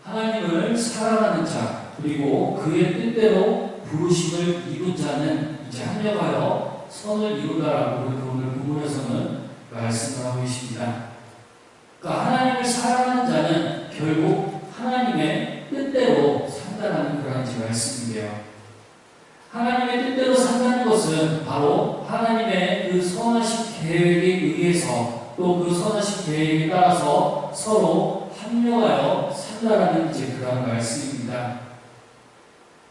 하나님을 사랑하는 자, 그리고 그의 뜻대로 부르심을 이룬 자는 이제 합력하여 선을 이룬다라고 오늘 본문에서는 말씀을 하고 계십니다. 그러니까 하나님을 사랑하는 자는 결국 하나님의 뜻대로 산다는 그런 말씀인데요. 하나님의 뜻대로 산다는 것은 바로 하나님의 그 선하신 계획에 의해서 또 그 선하신 계획에 따라서 서로 합력하여 산다라는 이제 그런 말씀입니다.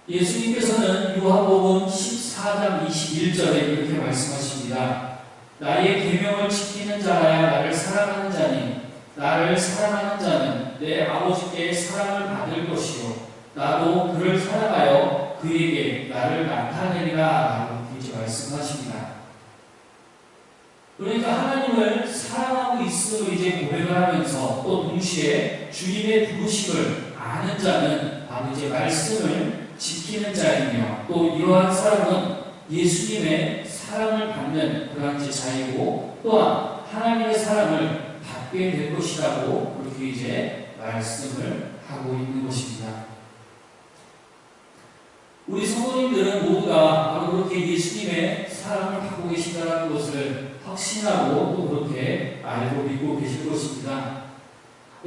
예수님께서는 요한복음 14장 21절에 이렇게 말씀하십니다. 나의 계명을 지키는 자라야 나를 사랑하는 자니 나를 사랑하는 자는 내 아버지께 사랑을 받을 것이요 나도 그를 사랑하여 그에게 나를 나타내리라 라고 이제 말씀하십니다. 그러니까 하나님을 사랑하고 있음을 이제 고백을 하면서 또 동시에 주님의 부르심을 아는 자는 바로 이제 말씀을 지키는 자이며 또 이러한 사람은 예수님의 사랑을 받는 그런 이제 자이고 또한 하나님의 사랑을 받게 될 것이라고 그렇게 이제 말씀을 하고 있는 것입니다. 우리 성도님들은 모두가 바로 그렇게 예수님의 사랑을 받고 계신다는 것을 확신하고 또 그렇게 알고 믿고 계실 것입니다.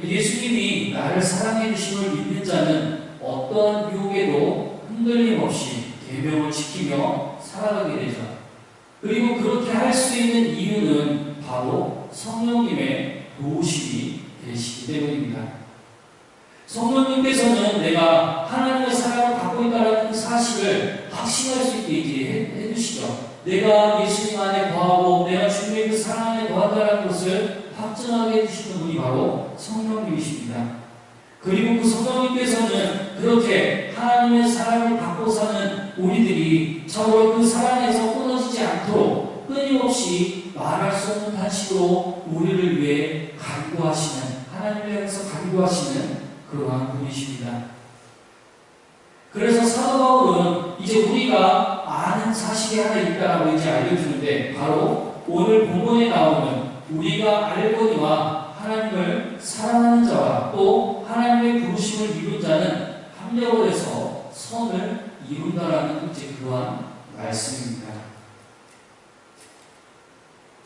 예수님이 나를 사랑해 주심을 믿는 자는 어떠한 유혹에도 흔들림 없이 계명을 지키며 살아가게 되죠. 그리고 그렇게 할 수 있는 이유는 바로 성령님의 도우심이 되시기 때문입니다. 성령님께서는 내가 하나님의 사랑을 받고 있다는 사실을 확신할 수 있게 해주시죠. 내가 예수님 안에 거하고 내가 주님의 그 사랑 안에 거한다는 것을 확증하게 해주시는 분이 바로 성령님이십니다. 그리고 그 성령님께서는 그렇게 하나님의 사랑을 받고 사는 우리들이 서로 그 사랑에서 끊어지지 않도록 끊임없이 말할 수 없는 탄식으로 우리를 위해 간구하시는, 하나님을 향해서 간구하시는 그러한 분이십니다. 그래서 사도 바울은 이제 우리가 아는 사실이 하나 있다라고 이제 알려주는데 바로 오늘 본문에 나오는 우리가 알거니와 하나님을 사랑하는 자와 또 하나님의 부르심을 이룬 자는 합력을 해서 선을 이룬다라는 이제 그러한 말씀입니다.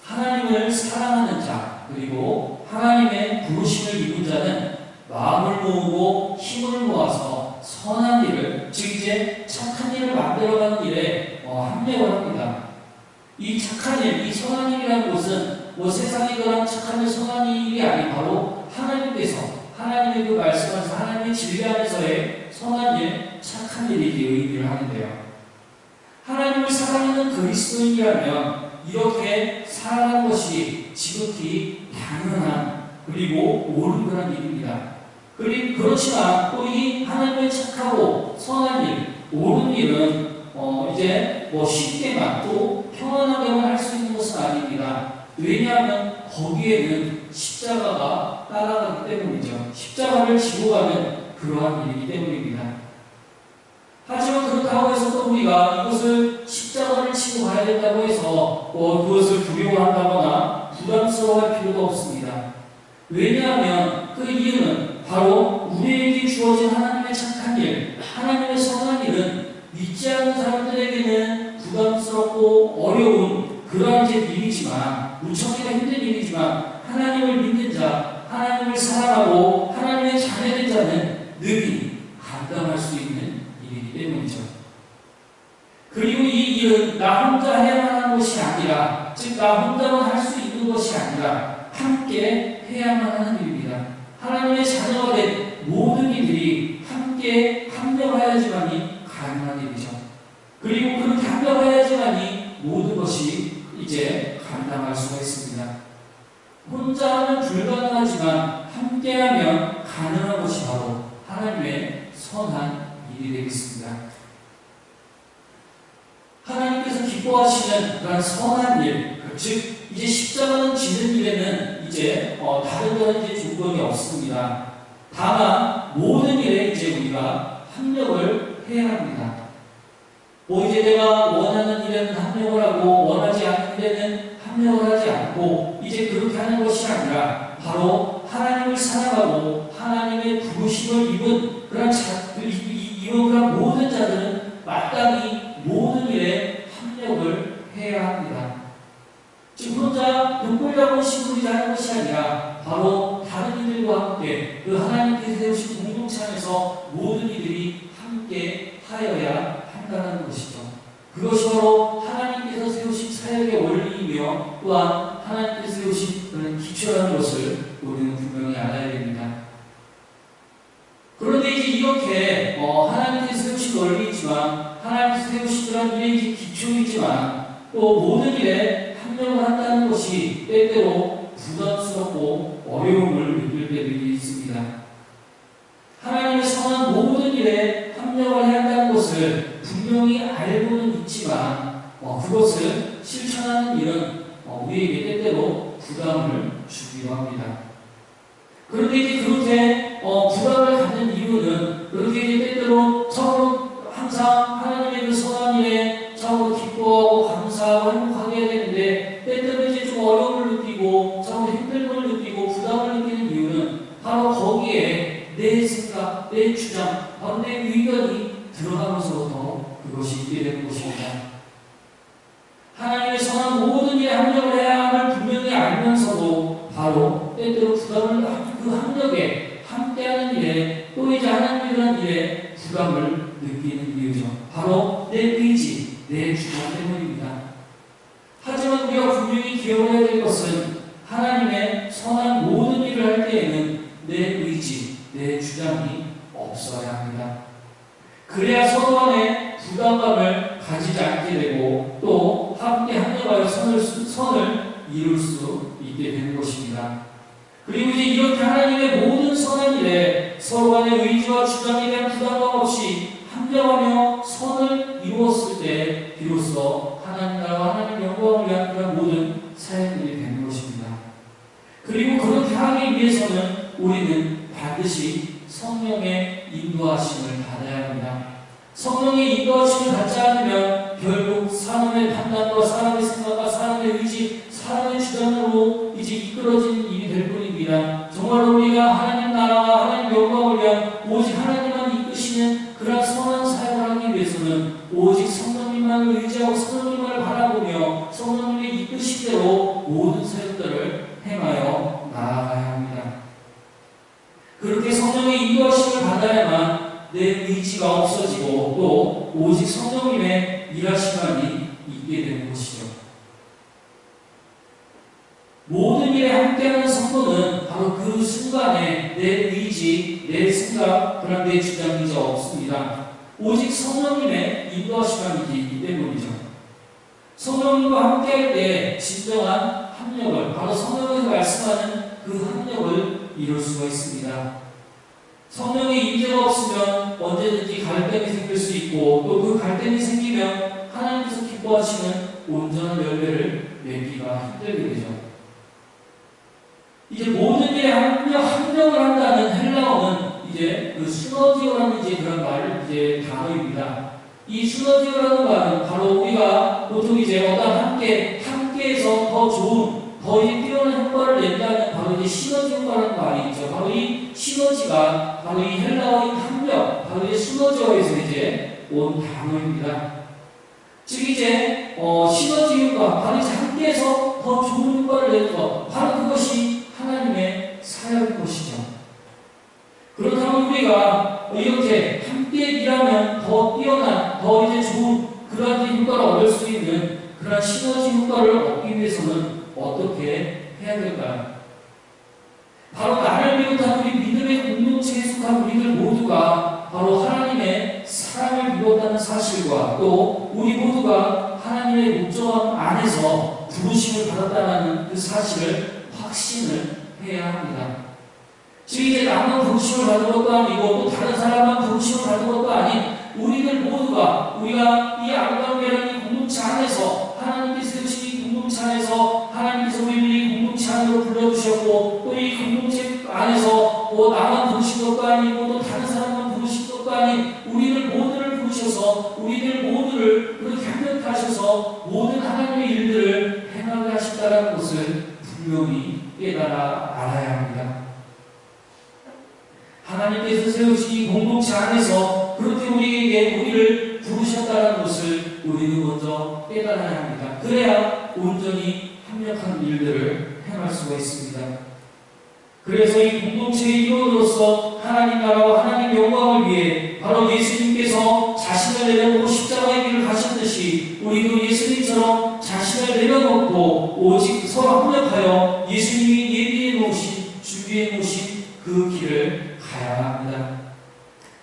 하나님을 사랑하는 자 그리고 하나님의 부르심을 이룬 자는 마음을 모으고 힘을 모아서 선한 일을 즉 이제 착한 일을 만들어가는 일에 합력을 합니다. 이 착한 일, 이 선한 일이라는 것은 세상에 그런 착한 일, 선한 일이 아닌 바로 하나님께서 하나님의 그 말씀하셔서 하나님의 진리 안에서의 선한 일, 착한 일이 의미를 하는데요. 하나님을 사랑하는 그리스도인이라면 이렇게 살아가는 것이 지극히 당연한 그리고 옳은 그런 일입니다. 그렇지만 또 이 하나님의 착하고 선한 일, 옳은 일은 이제 쉽게만 또 평안하게만 할 수 있는 것은 아닙니다. 왜냐하면 거기에는 십자가가 따라가기 때문이죠. 십자가를 지고 가는 그러한 일이기 때문입니다. 하지만 그렇다고 해서 또 우리가 이것을 십자가를 지고 가야 된다고 해서 그것을 두려워한다거나 부담스러워할 필요가 없습니다. 왜냐하면 그 이유는 바로 우리에게 주어진 하나님의 착한 일, 하나님의 선한 일은 믿지 않는 사람들에게는 부담스럽고 어려운 그러한 일이지만 무척이나 힘든 일이지만 하나님을 믿는 자, 하나님을 사랑하고 하나님의 자녀된 자는 능히 감당할 수 있는 일이기 때문이죠. 그리고 이 일은 나 혼자 해야만 하는 것이 아니라 즉 나 혼자만 할 수 있는 것이 아니라 함께 해야만 하는 일입니다. 하나님의 자녀가 된 모든 이들이 함께 합력하여야지만이 가능한 일이죠. 그리고 그렇게 합력하여야지만이 모든 것이 이제 감당할 수가 있습니다. 혼자 하면 불가능하지만 함께하면 가능한 것이 바로 하나님의 선한 일이 되겠습니다. 하나님께서 기뻐하시는 그런 선한 일, 즉 이제 십자가는 지는 일에는 이제 다른 그런 이제 조건이 없습니다. 다만 모든 일에 이제 우리가 합력을 해야 합니다. 이제 내가 원하는 일에는 합력을 하고 원하지 않는 일에는 합력을 하지 않고 이제 그렇게 하는 것이 아니라 바로 하나님을 사랑하고 하나님의 부르심을 입은 그런 모든 자들은 마땅히 모든 일에 합력을 해야 합니다. 즉 혼자 눈꼴려고 시부리자 하는 것이 아니라 바로 다른 이들과 함께 그 하나님께서 세우신 공동체 안에서 모든 이들이 함께 하여야 한다는 것이죠. 그것이 바로 하나님께서 세우신 사역의 원리이며 또한 하나님께서 세우신 그런 기초라는 것을 우리는 분명히 알아야 됩니다. 그런데 이제 이렇게 하나님께서 세우신 원리이지만 하나님께서 세우신 그런 일의 기초이지만 또 모든 일에 합력을 한다는 것이 때때로 부담스럽고 어려움을 느낄 때들이 있습니다. 하나님의 선한 모든 일에 합력을 해야 한다는 것을 분명히 알고는 있지만 그것을 실천하는 일은 우리에게 때때로 부담을 주기도 합니다. 그런데 이제 그렇게 부담을 갖는 이유는 그렇게 이제 때때로 서로 항상 하나님의 그 선한 일에 서로 기뻐하고 감사하고 행복하게 해야 되는데 때때로 이제 좀 어려움을 느끼고 서로 힘든 걸 느끼고 부담을 느끼는 이유는 바로 거기에 내 생각, 내 주장, 바로 내 의견이 들어가면서부터 그것이 있게 되는 것입니다. 하나님의 선한 모든 일에 합력을 해야 함을 분명히 알면서도 바로 때때로 그 합력에 함께하는 일에 또 이제 하나님의 그런 일에 부담을 느끼는 이유죠. 바로 내 의지, 내 주장 때문입니다. 하지만 우리가 분명히 기억해야 될 것은 하나님의 선한 모든 일을 할 때에는 내 의지, 내 주장이 없어야 합니다. 그래야 서로 간에 부담감을 가지지 않게 되고 또 함께 합력하여 선을 이룰 수 있게 되는 것입니다. 그리고 이제 이렇게 하나님의 모든 선한 일에 서로 간의 의지와 주장에 대한 부담감 없이 합력하며 선을 이루었을 때 비로소 하나님 나라와 하나님 영광을 위한 그런 모든 사역들이 되는 것입니다. 그리고 그렇게 하기 위해서는 우리는 반드시 성령의 인도하심을 받아야 합니다. 성령의 인도하심을 받지 않으면 결국 사람의 판단과 사람의 생각과 사람의 의지, 사람의 주장으로 이제 이끌어지는 일이 될 뿐입니다. 정말 우리가 하나님 나라와 하나님 영광을 위한 오직 하나님만 이끄시는 그런 선한 사역을 하기 위해서는 오직 성령님만을 의지하고 성령님만을 바라보며 성령님의 이끄시대로 모든 사역들을 행하여 나아가야 합니다. 그렇게 성령의 인도하심을 받아야만 내 의지가 없어지고 또 오직 성령님의 일하심만이 있게 되는 것이죠. 모든 일에 함께하는 성도는 바로 그 순간에 내 의지, 내 생각, 그런 내 주장이 이제 없습니다. 오직 성령님의 인도하심만이 있기 때문이죠. 성령님과 함께할 때 진정한 합력을, 바로 성령에서 말씀하는 그 합력을 이룰 수가 있습니다. 성령의 임재가 없으면 언제든지 갈등이 생길 수 있고 또 그 갈등이 생기면 하나님께서 기뻐하시는 온전한 열매를 맺기가 힘들게 되죠. 이제 모든 일에 합력을 한다는 헬라어는 이제 그 시너지어라는 이제 그런 말을 이제 단어입니다. 이 시너지어라는 말은 바로 우리가 보통 이제 함께해서 더 좋은, 더 이제 뛰어난 효과를 낸다는 바로 이제 시너지 효과라는 말이 있죠. 바로 이 시너지가 바로 이 헬라어인 합력, 바로 이제 시너지어에서 이제 온 단어입니다. 즉 이제 시너지 효과, 바로 이제 함께해서 더 좋은 효과를 내는 것, 바로 그것이 하나님의 사역인 것이죠. 그렇다면 우리가 이렇게 함께 일하면 더 뛰어난, 더 이제 좋은 그러한 효과를 얻을 수 있는 그러한 시너지 효과를 얻기 위해서는 어떻게 해야 될까요? 바로 나를 비롯한 우리 믿음의 공동체에 속한 우리들 모두가 바로 하나님의 사랑을 이뤘다는 사실과 또 우리 모두가 하나님의 목적 안에서 부르심을 받았다는 그 사실을 확신을 해야 합니다. 즉 이제 나만 부르심을 받은 것도 아니고 또 다른 사람만 부르심을 받은 것도 아닌 우리들 모두가 우리가 이 아름다운 계란 이 공동체 안에서 하나님께서 세우신 이 공동체 안에서 하나님께서 우리를 이 공동체 안으로 불러주셨고 또 이 공동체 안에서 나만 부르신 것도 아니고 또 다른 사람만 부르신 것도 아닌 우리들 모두를 부르셔서 우리들 모두를 그렇게 협력하셔서 모든 하나님의 일들을 행하게 하신다는 것을 분명히 깨달아 알아야 합니다. 하나님께서 세우신 이 공동체 안에서 그렇게 우리를 부르셨다는 것을 우리는 먼저 깨달아야 합니다. 그래야 온전히 합력한 일들을 행할 수가 있습니다. 그래서 이 공동체의 일원으로서 하나님 나라와 하나님 영광을 위해 바로 예수님께서 자신을 내려놓고 십자가의 길을 가셨듯이 우리도 예수님처럼 자신을 내려놓고 오직 서로 합력하여 예수님이 예비해 놓으신 준비해 놓으신 그 길을 가야 합니다.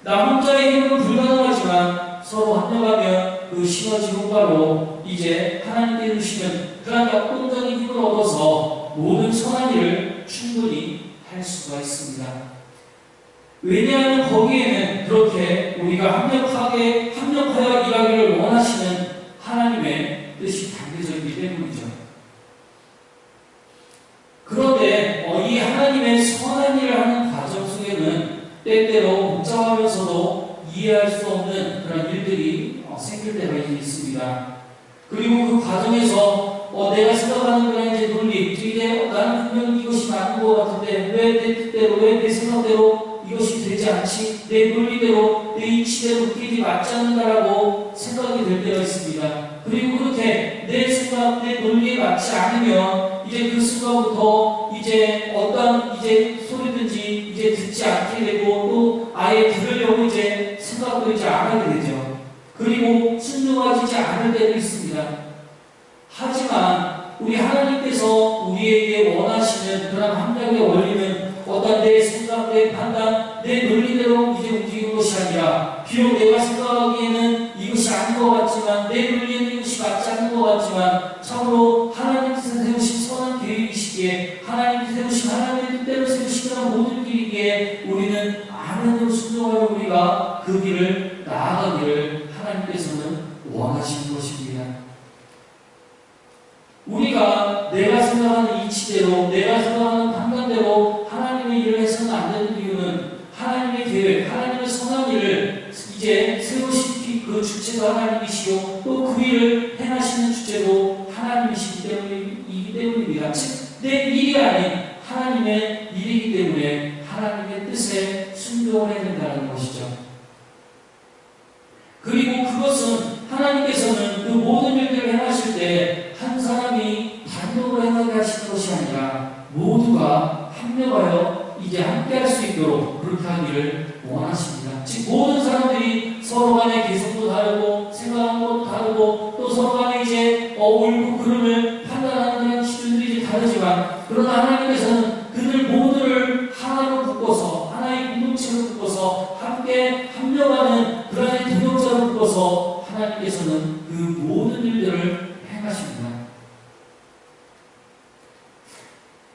나 혼자의 힘은 불가능하지만 서로 합력하면 그 시너지 효과로 이제 하나님께 주시는 그런 역동적인 힘을 얻어서 모든 선한 일을 충분히 할 수가 있습니다. 왜냐하면 거기에는 그렇게 우리가 합력하여 일하기를 원하시는 하나님의 뜻이 담겨져 있기 때문이죠. 그런데 이 하나님의 선한 일을 하는 과정 속에는 때때로 복잡하면서도 이해할 수 없는 그런 일들이 생길 때가 있습니다. 그리고 그 과정에서 내가 생각하는 그런 이제 논리, 이제 나는 분명히 이것이 맞는 것 같은데 왜 내 뜻대로, 왜 내 생각대로 이것이 되지 않지? 내 논리대로, 내 이치대로 그게 이제 맞지 않는다라고 생각이 될 때가 있습니다. 그리고 그렇게 내 생각, 내 논리에 맞지 않으면 이제 그 순간부터 이제 어떤 이제 소리든지 이제 듣지 않게 되고 또 아예 들으려고 이제 생각도 이제 안 하게 되죠. 그리고 순종하지 않을 때도 있습니다. 하지만 우리 하나님께서 우리에게 원하시는 그런 합력의 원리는 어떤 내 생각, 내 판단, 내 논리대로 이제 움직이는 것이 아니라 비록 내가 생각하기에는 이것이 아닌 것 같지만 내 논리에는 이것이 맞지 않는 것 같지만 참으로 하나님께서 세우신 선한 계획이시기에 하나님께서 세우신 하나님의 뜻대로 세우신 그런 모든 길이기에 우리는 아는 대로 순종하여 우리가 그 길을 나아가기를 하나님께서는 원하시는 것입니다. 우리가 내가 생각하는 이치대로 내가 생각하는 판단대로 하나님의 일을 해서는 안 되는 이유는 하나님의 계획, 하나님의 선한 일을 이제 세우신 그 주체도 하나님이시고 또 그 일을 행하시는 주체도 하나님이시기 때문입니다. 즉 내 일이 아닌 하나님의 일이기 때문에 하나님의 뜻에 순종을 해야 된다는 것이죠. 그리고 그것은 하나님께서는 그 모든 일들을 행하실 때 한 사람이 단독으로 행하게 하시는 것이 아니라 모두가 합력하여 이제 함께 할 수 있도록 그렇게 하기를 원하십니다. 즉 모든 사람들이 서로 간의 개성도 다르고 생각하는 것도 다르고 또 서로 간에 이제 옳고 그름을 판단하는 그런 기준들이 이제 다르지만 그러나 하나님께서는 그들 모두를 하나로 묶어서 하나의 공동체로 묶어서 함께 합력하는 그러한 동역자로 묶어서 하나님께서는 그 모든 일들을 행하십니다.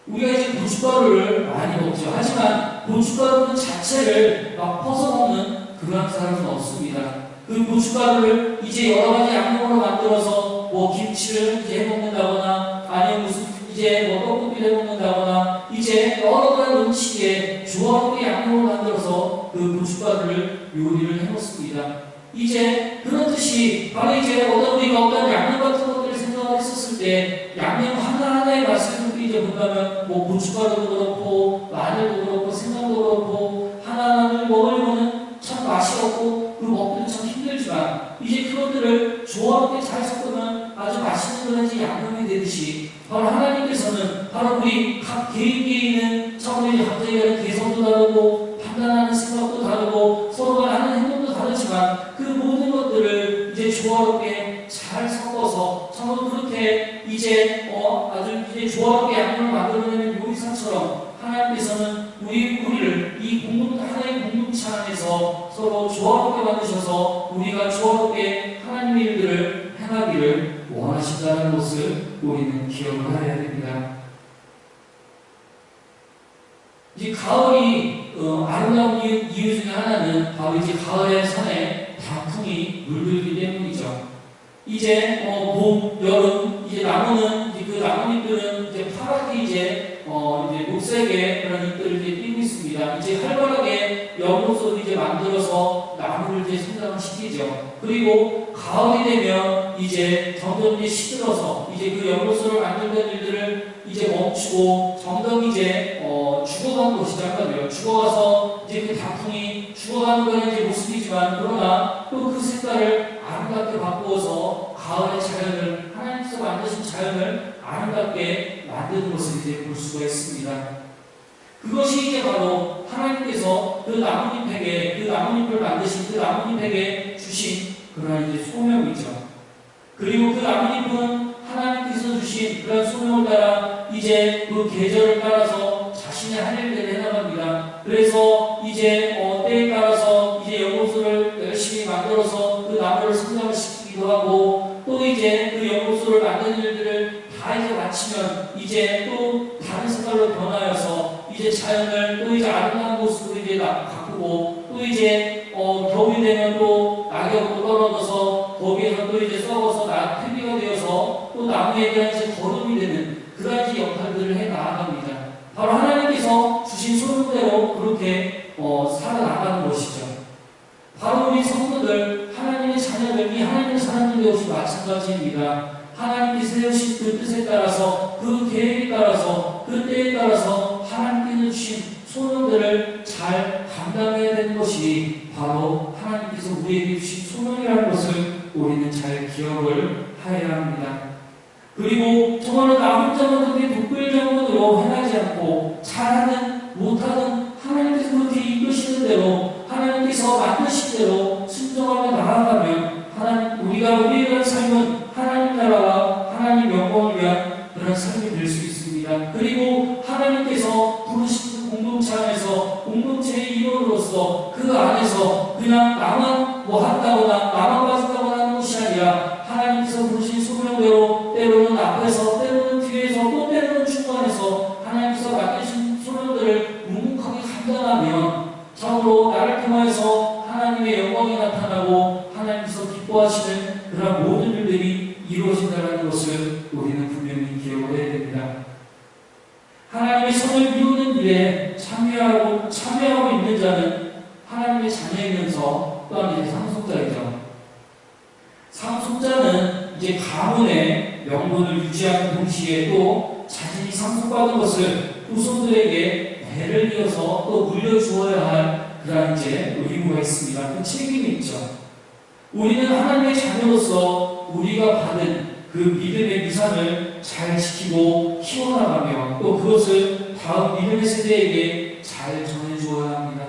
우리가 이제 고춧가루를 많이 먹죠. 하지만 고춧가루 자체를 막 퍼서 먹는 그런 사람은 없습니다. 그 고춧가루를 이제 여러 가지 양념으로 만들어서 뭐 김치를 이제 해먹는다거나 아니면 무슨 이제 뭐 떡볶이를 해먹는다거나 이제 여러 가지 음식에 조화롭게 양념을 만들어서 그 고춧가루를 요리를 해먹습니다. 이제 그런 뜻이 바로 이제 우리가 어떤 양념 같은 것들을 생각을 했었을 때 양념 하나하나의 맛을 이제 본다면 뭐 고춧가루도 그렇고 마늘도 그렇고 생강도 그렇고 하나하나를 먹으려면 참 맛이 없고 그 먹기도 참 힘들지만 이제 그것들을 조화롭게 잘 섞으면 아주 맛있는 그런 이제 양념이 되듯이 바로 하나님께서는 바로 우리 각 개인개인은 참 우리 각자의 개성도 다르고 판단하는 생각도 다르고 서로가 하는 행동도 다르지만 그 모든 것들을 이제 조화롭게 잘 섞어서 참으로 그렇게 이제 아주 이제 조화롭게 양념을 만들어내는 요리사처럼 하나님께서는 우리를 이 하나의 공동체 안에서 서로 조화롭게 만드셔서 우리가 조화롭게 하나님의 일들을 행하기를 원하신다는 것을 우리는 기억을 해야 됩니다. 이제 가을이 아름다운 이유 중에 하나는 바로 이제 가을의 산에 단풍이 물들기 때문이죠. 이제 봄, 여름 이제 나무는 이제 그 나뭇잎들은 이제 파랗게 이제 녹색의 그런 잎들을 이제 띄고 있습니다. 이제 활발하게 연못으로 이제 만들어서 나무를 나무를 이제 성장을 시키죠. 그리고 가을이 되면 이제 점점 이제 시들어서 이제 그 연못을 만들던 일들을 이제 멈추고 점점 이제 죽어가는 것이죠. 한마디로 죽어가서 이제 그 단풍이 죽어가는 거는 이제 모습이지만 그러나 또 그 색깔을 아름답게 바꾸어서 가을의 자연을 하나님께서 만드신 자연을 아름답게 만드는 것을 이제 볼 수가 있습니다. 그것이 이제 바로 하나님께서 그 나뭇잎에게 그 나뭇잎을 만드신 그 나뭇잎에게 주신 그러한 이제 소명이죠. 그리고 그 나뭇잎은 하나님께서 주신 그런 소명을 따라 이제 그 계절을 따라서 자신의 할 일들을 해나갑니다. 그래서 이제 때에 따라서 이제 연못을 열심히 만들어서 그 나무를 성장을 시키기도 하고 또 이제 그 연못을 만드는 일들을 다 이제 마치면 이제 또 다른 색깔로 변하여서 이제 자연을 또 이제 아름다운 모습으로 이제 바꾸고 또 이제 겨울이 되면 또 낙엽으로 떨어져서 거기에서 또 이제 썩어서 퇴비가 되어서 또 나무에 대한 이제 거름이 되는 그런 이제 역할들을 해 나아갑니다. 바로 하나님께서 주신 소명대로 그렇게 살아나가는 것이죠. 바로 우리 성도들 하나님의 자녀들 이 하나님의 사람들 역시 마찬가지입니다. 하나님께서 세우신 그 뜻에 따라서 그 계획에 따라서 그 때에 따라서 하나님께서 주신 소명들을 잘 감당해야 되는 것이 바로 하나님께서 우리에게 주신 소명이라는 것을 우리는 잘 기억을 해야 합니다. 그리고 정말로 나 혼자만 그렇게 독불정문으로 행하지 않고 잘하든 못하든 하나님께서 그렇게 이끄시는 대로 하나님께서 만드신 대로 순종하며 나아가면 우리가 우리에 대한 삶은 하나님 나라와 하나님 영광을 위한 그런 삶이 될 수 있습니다. 그리고 하나님께서 부르신 공동체 안에서 공동체의 일원으로서 그 안에서 그냥 나만 뭐 한다거나 나만 빠진다거나 하는 것이 아니라 하나님께서 부르신 소명대로 때로는 앞에서 때로는 뒤에서 또 때로는 중간에서 하나님께서 맡기신 소명들을 묵묵하게 감당하면 참으로 나를 통하여서 하나님의 영광이 나타나고 하나님께서 기뻐하시는 그런 모든 일들이 이루어진다는 것을 우리는 분명히 기억을 해야 됩니다. 하나님의 선을 이루는 일에 참여하고 있는 자는 하나님의 자녀이면서 또한 이제 상속자이죠. 상속자는 이제 가문의 명분을 유지하는 동시에 또 자신이 상속받은 것을 후손들에게 배를 이어서 또 물려주어야 할 그런 이제 의무가 있습니다. 그 책임이 있죠. 우리는 하나님의 자녀로서 우리가 받은 그 믿음의 위산을 잘 지키고 키워나가며 또 그것을 다음 믿음의 세대에게 잘 전해주어야 합니다.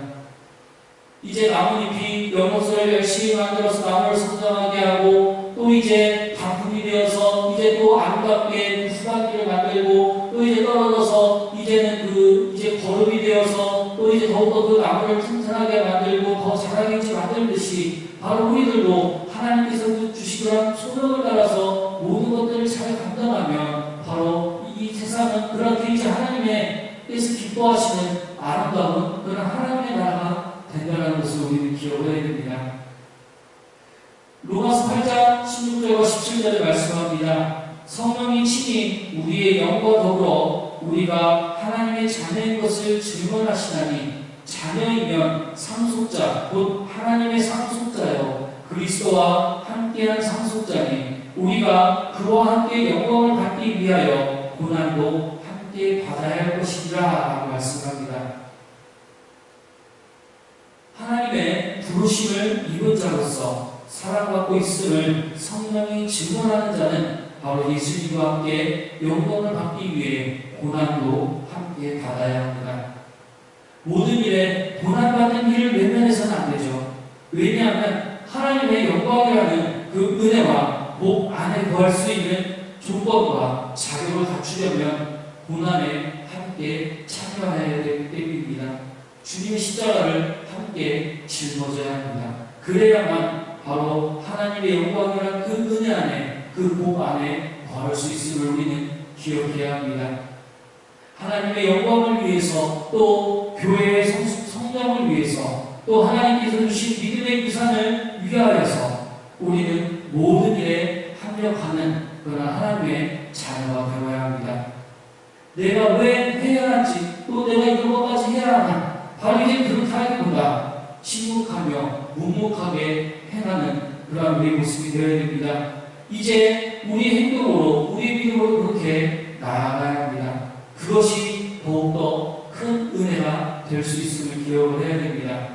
이제 나뭇잎이 연못을 열심히 만들어서 나무를 성장하게 하고 또 이제 단풍이 되어서 이제 또 아름답게 수박기를 만들고 또 이제 떨어져서 이제는 이제 거름이 되어서 또 이제 더욱더 그 나무를 튼튼하게 만들고 더 자라게 만들듯이 바로 우리들도 하나님께서 주시던 소명을 따라서 모든 것들을 잘 감당하면 바로 이 세상은 그렇게 이제 하나님께서 기뻐하시는 아름다운 그런 하나님의 나라가 된다는 것을 우리는 기억을 해야 됩니다. 로마서 8장 16절과 17절에 말씀합니다. 성령이 친히 우리의 영과 더불어 우리가 하나님의 자녀인 것을 증언하시나니 자녀이면 상속자 곧 하나님의 상속자여 그리스도와 함께한 상속자니 우리가 그와 함께 영광을 받기 위하여 고난도 함께 받아야 할 것이니라 라고 말씀합니다. 하나님의 부르심을 입은 자로서 사랑받고 있음을 성령이 증언하는 자는 바로 예수님과 함께 영광을 받기 위해 고난도 함께 받아야 합니다. 모든 일에 고난받는 일을 외면해서는 안 되죠. 왜냐하면 하나님의 영광이라는 그 은혜와 복 안에 거할 수 있는 조건과 자격을 갖추려면 고난에 함께 참여해야 되기 때문입니다. 주님의 십자가를 함께 짊어져야 합니다. 그래야만 바로 하나님의 영광이라는 그 은혜 안에 그 복 안에 거할 수 있음을 우리는 기억해야 합니다. 하나님의 영광을 위해서 또 교회의 성장을 위해서 또 하나님께서 주신 믿음의 유산을 위하여서 우리는 모든 일에 합력하는 그런 하나님의 자녀가 되어야 합니다. 내가 왜 해야 하지? 또 내가 이런 것까지 해야 하나? 바로 이제 그렇다기보다 침묵하며 묵묵하게 행하는 그러한 우리의 모습이 되어야 됩니다. 이제 우리의 행동으로, 우리의 믿음으로 그렇게 나아가야 합니다. 그것이 더욱더 큰 은혜가 될 수 있음을 기억을 해야 됩니다.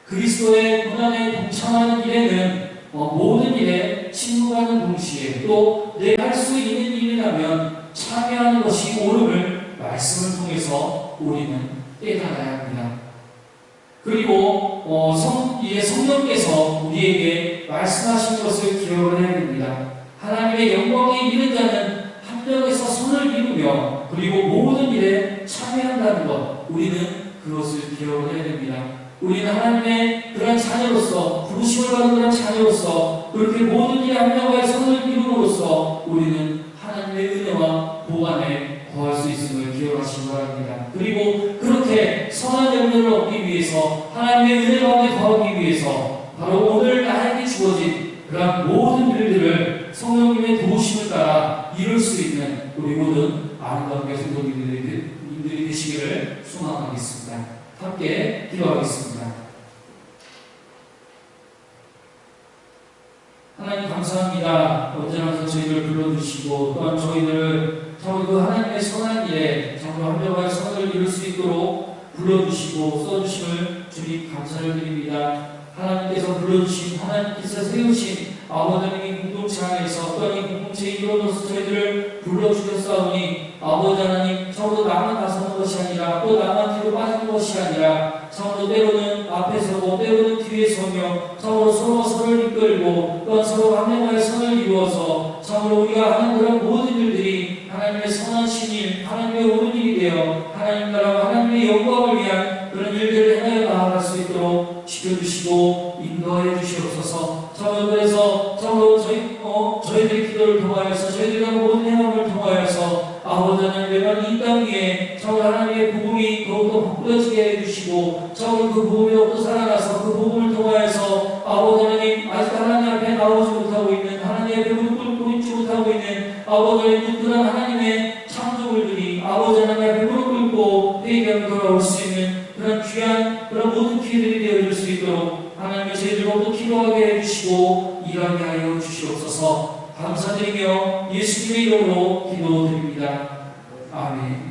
그리스도의 고난에 동참하는 일에는 모든 일에 침묵하는 동시에 또 내가 할 수 있는 일이라면 참여하는 것이 옳음을 말씀을 통해서 우리는 깨달아야 합니다. 그리고 성령께서 우리에게 말씀하신 것을 기억을 해야 됩니다. 하나님의 영광에 이른 자는 합력에서 선을 이루며 그리고 모든 일에 참여한다는 것, 우리는 그것을 기억을 해야 됩니다. 우리는 하나님의 그런 자녀로서, 부르심을 받은 그런 자녀로서 그렇게 모든 일에 합력하여 선을 이룸으로써 우리는 하나님의 은혜와 보관에 거할 수 있음을 기억하시기 바랍니다. 그리고 그렇게 선한 열매를 얻기 위해서, 하나님의 은혜 가운데 거하기 위해서 바로 오늘 나에게 주어진 그런 모든 일들을 성령님의 도우심을 따라 이룰 수 있는 우리 모든 아름다운 성도님들이 되시기를 소망하겠습니다. 함께 기도하겠습니다. 하나님 감사합니다. 언제나 저희를 불러주시고 또한 저희들을 참 그 하나님의 선한 일에 정말 합력하여 선을 이룰 수 있도록 불러주시고 써주심을 주님 감사를 드립니다. 하나님께서 불러주신, 하나님께서 세우신 아버지의 공동체 안에서 또한 이 공동체에 이루어져서 저희들을 불러주셨사오니 아버지 하나님, 처음으로 나만 나서는 것이 아니라 또 나만 뒤로 빠지는 것이 아니라 처음으로 때로는 앞에 서고 때로는 뒤에 서며 처음으로 서로 서로를 이끌고 또한 서로 합력하여 선을 이루어서 처음으로 우리가 하는 그런 모든 일들이 하나님의 선한 신일, 하나님의 옳은 일이 되어 하나님 나라와 하나님의 영광을 위한 그런 일들을 행하여 나아갈 수 있도록 지켜주시고 인도하여 주시옵소서. 그래서 저희들의 기도를 통하여서 저희들의 모든 행함을 통하여서 아버지 하나님 이 땅 위에 하나님의 복음이 더욱더 복되어지게 해주시고 그 복음이 더욱더 살아나서 그 복음을 통하여서 아버지 하나님 아직 하나님 앞에 나오지 못하고 있는, 하나님 앞에 무릎 꿇고 있지 못하고 있는 아버지 하나님 그런 하나님의 창조물들이 아버지 하나님 앞에 무릎 꿇고 회개하며 돌아올 수 있는 그런 귀한 그런 모든 기회들이 되어줄 수 있도록 하나님의 저희들로부터 기도하게 해주시고 일하게 하여 주시옵소서. 감사드리며 예수님의 이름으로 기도드립니다. 아멘.